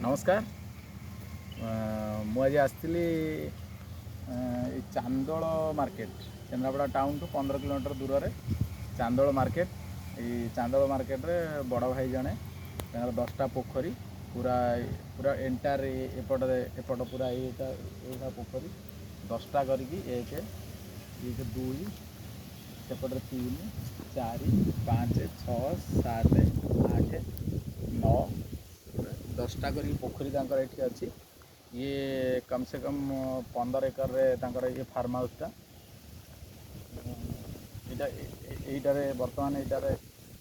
नमस्कार। मुझे आसती Chandol market Kendrapara town to 15 kilometre दूर रे चांदोल मार्केट। चांदोल मार्केट रे बड़ भाई जड़े 10टा पोखरी पूरा पूरा एंटायर एपट पूरा यहाँ पोखरी 10टा करके 1 2 सेपटे 3 4 5 6 7 8 9 10टा कर पोखरी ये अच्छी। ये कम से कम 15 एकर ये फार्म हाउसटा यहीटारे बर्तमान यहीटार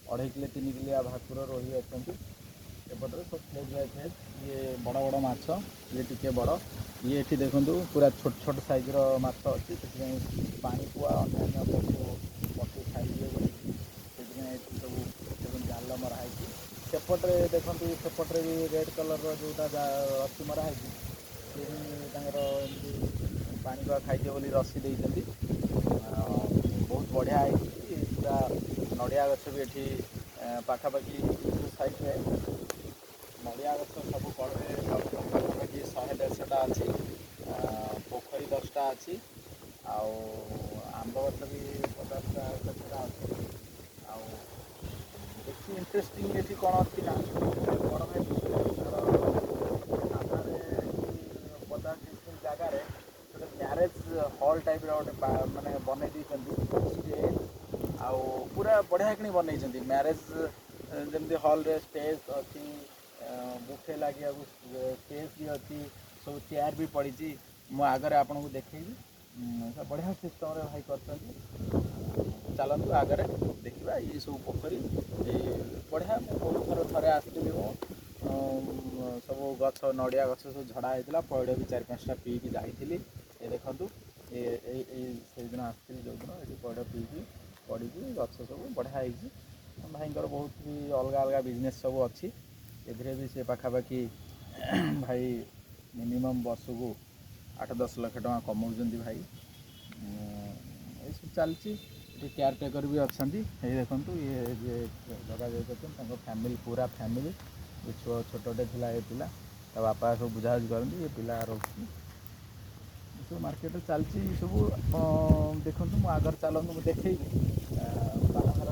2.5 किलो 3 किलिया भाकुर रोही अच्छा एपटे सब फ्लेज ये बड़ बड़ माछ ये टिके बड़ ये देखूँ पूरा छोट छोट साइज माछ अच्छी पानी पुआ अन्य पशु खाइए सब जाल मराई सेपटे देखो सेपटे भी रेड कलर जोटा अच्छी मराई पानी पुआ खाइए बोली रसी देती बहुत बढ़िया है। पूरा नड़िया गछ भी ये पाखापाखि साइड में नड़िया गछ सब कड़े पाखापाखि 100-150टा अच्छी। पोखरी 10टा अच्छी आंब गछ भी 50-60टा अच्छी। देखिए इंटरेस्टिंग ये कौन अच्छी ना बड़ भाई 50-30 जगार गोटे म्यारेज हॉल टाइप गोटे मानने बनई स्टेज पूरा बढ़िया कि बनई म्यारेज जमी हॉल रे स्टेज अच्छी बुफे लगे स्टेज भी अच्छी सब चेयर भी पड़ी मु आगे आपन को देखेबी बढ़िया सिस्टम रे भाई कर चलतु आगे देखा ये सब पोखरी बढ़िया बहुत थर थे आसती सब गछ नड़िया गछ सब झड़ा होता पैड़ भी 4-5टा पीकी जाइली ये देखूँ से दिन आसती जो दिन ये पैड़ पीकी पड़ी गछ सब बढ़िया भाई बहुत भी अलग अलग बिजनेस सब अच्छी ए भी से पाखापाखि भाई मिनिमम वर्ष को 8-10 लाख टका कमाउं भाई ये सब चलती केयर टेकर भी अच्छा ये देखूँ ये जगह जाकर फैमिली पूरा फैमिली छोटे थिला ये पिला ता बापा सब बुझाबुझी करती ये पिला रोकती सब मार्केट चलती सब देखूँ मुझे आगे चलतु मुझे देखे बाहर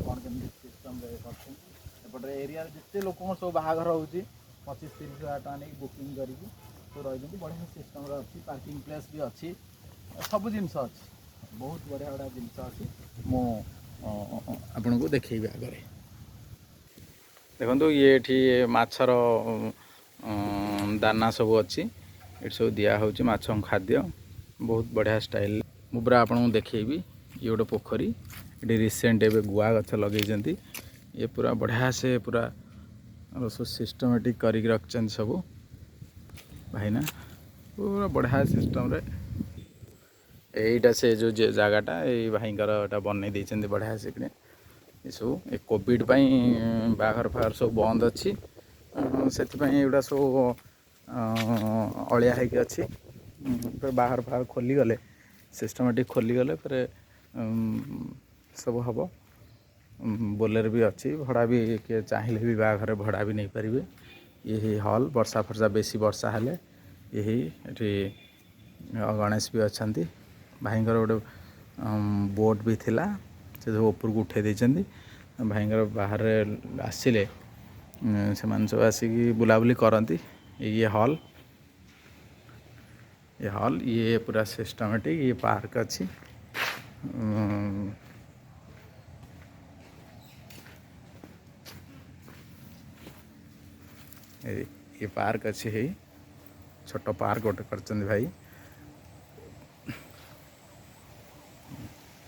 कौन केमी सिस्टम करपटे एरिया जिते लोक सब बाहाघर हो 25-30 हज़ार टका नहीं बुकिंग करके तो रही बढ़िया सिस्टम अच्छी पार्किंग प्लेस भी अच्छी सब जिनस अच्छी बहुत बढ़िया बढ़िया जिनस अच्छी मु आपन को देखेबी आगे देखो ये माछर दाना सब अच्छी ये सब दिया होची माछ खाद्य बहुत बढ़िया स्टाइल मु पूरा आपन देखेबी ये गोटे पोखरी ये रिसेंट एवं गुआ गछ लगे ये पूरा बढ़िया से पूरा सिस्टमेटिक कर रखिंट सब भाईना पूरा बढ़िया सिस्टम रे यहीटा से जो जगहटा ये भाईंकर बनई देते बढ़िया से ये सब ए कोविड बाहर फार सब बंद अच्छी से एगुड़ा सब अलिया है अच्छी बाहर फार खोलीगले सिस्टमेटिक खोलीगले फिर सब हम बोलेर भी अच्छी भड़ा भी किए चाहिए भी बाहर भड़ा भी नहीं पारे यही हॉल वर्षा फर्षा बेसी वर्षा हेले यही गणेश भी अच्छा भाईंकर गोटे बोट भी थिला से सब ऊपर को उठे देते भाईंकर बाहर आसिले से सब आसिक बुलाबुली करती ये हॉल ये पूरा सिस्टमेटिक ये पार्क अच्छी ये पार्क अच्छी है छोट पार्क गोटे कर भाई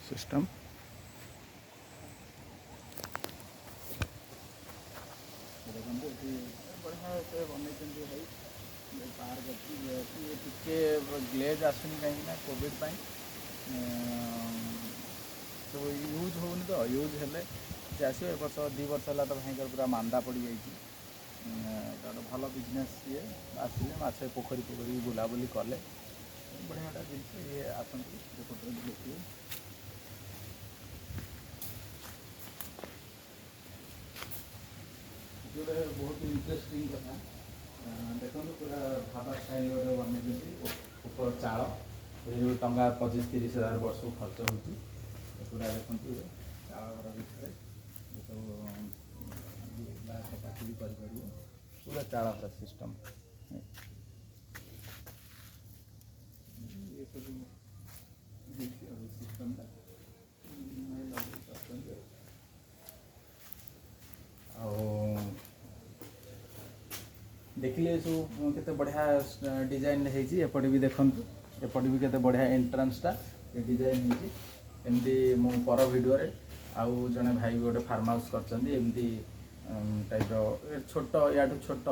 सिस्टम बढ़िया से बनई भाई पार्क अच्छी ये टिके ग्लेज आसुनी कहीं कोविड तो यूज होनी तो यूज हेले से आस 1-2 वर्ष है तो भाई पूरा मांदा पड़ जाए भल बिजनेस ये आसिले माछ पोखरी बुलाबुली कले बढ़िया जिन ये आसती देखिए ଗୋଟେ ବହୁତ ଇଣ୍ଟରେଷ୍ଟିଂ କଥା ଦେଖନ୍ତୁ ପୁରା ଢାବା ଷ୍ଟାଇଲ୍ ଗୋଟେ ବନେଇଛନ୍ତି ଉପର ଚାଳ ଏ ଯେଉଁ ଟଙ୍କା 25-30 ହଜାର ବର୍ଷକୁ ଖର୍ଚ୍ଚ ହେଉଛି ପୁରା ଦେଖନ୍ତୁ ଚାଳ ଘର ଭିତରେ ଏସବୁ କାଟି ବି କରିପାରିବ ପୁରା ଚାଳ ଘର ସିଷ୍ଟମ୍ ଏସବୁ ସିଷ୍ଟମ୍ଟା ଆଉ देखिले सब केते बढ़िया डिजाइन है एपटे भी देखंतु एपटे भी केते बढ़िया एंट्रांसटा डिजाइन है एमती मु पर वीडियो रे आउ जने भाई गोटे फार्म हाउस करचंदी एमती टाइप रो छोट याडू छोट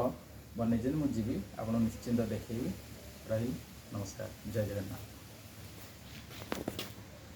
बनै मु जीवी आपण निश्चिंत देखैबी रही नमस्कार जय जगन्नाथ।